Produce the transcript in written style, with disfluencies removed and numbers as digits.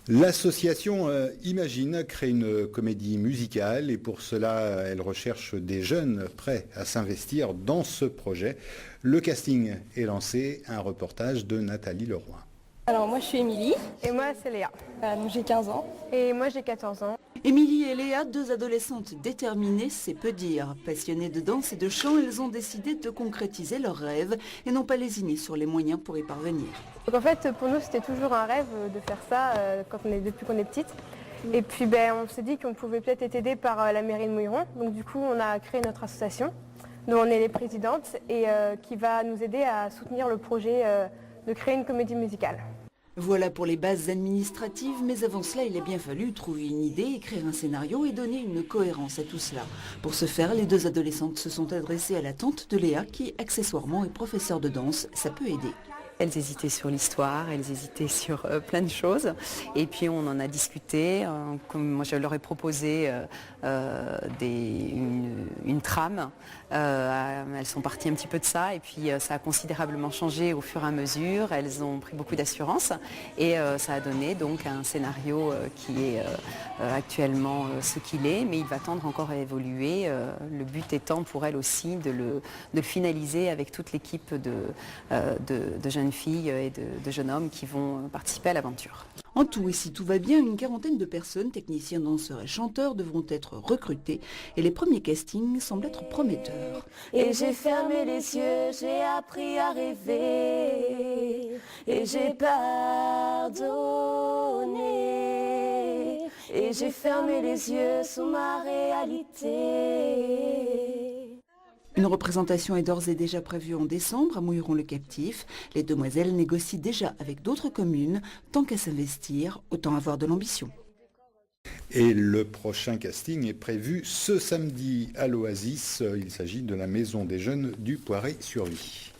L'association Imagine crée une comédie musicale et pour cela, elle recherche des jeunes prêts à s'investir dans ce projet. Le casting est lancé, un reportage de Nathalie Leroy. Alors moi je suis Émilie. Et moi c'est Léa. Donc j'ai 15 ans. Et moi j'ai 14 ans. Émilie et Léa, deux adolescentes déterminées, c'est peu dire. Passionnées de danse et de chant, elles ont décidé de concrétiser leurs rêves et n'ont pas lésiné sur les moyens pour y parvenir. Donc en fait pour nous c'était toujours un rêve de faire ça depuis qu'on est petite. Et puis on s'est dit qu'on pouvait peut-être être aidé par la mairie de Mouilleron. Donc du coup on a créé notre association dont on est les présidentes et qui va nous aider à soutenir le projet de créer une comédie musicale. Voilà pour les bases administratives, mais avant cela, il a bien fallu trouver une idée, écrire un scénario et donner une cohérence à tout cela. Pour ce faire, les deux adolescentes se sont adressées à la tante de Léa, qui accessoirement est professeure de danse. Ça peut aider. Elles hésitaient sur l'histoire, elles hésitaient sur plein de choses. Et puis on en a discuté. Comme moi je leur ai proposé une trame. Elles sont parties un petit peu de ça et puis ça a considérablement changé au fur et à mesure. Elles ont pris beaucoup d'assurance et ça a donné donc un scénario qui est actuellement ce qu'il est, mais il va tendre encore à évoluer. Le but étant pour elles aussi de le finaliser avec toute l'équipe de jeunes filles et de jeunes hommes qui vont participer à l'aventure. En tout, et si tout va bien, une quarantaine de personnes, techniciens, danseurs et chanteurs, devront être recrutés. Et les premiers castings semblent être prometteurs. Et j'ai fermé les yeux, j'ai appris à rêver. Et j'ai pardonné. Et j'ai fermé les yeux sous ma réalité. Une représentation est d'ores et déjà prévue en décembre à Mouilleron-le-Captif. Les demoiselles négocient déjà avec d'autres communes. Tant qu'à s'investir, autant avoir de l'ambition. Et le prochain casting est prévu ce samedi à l'Oasis. Il s'agit de la Maison des Jeunes du Poiré-sur-Vie.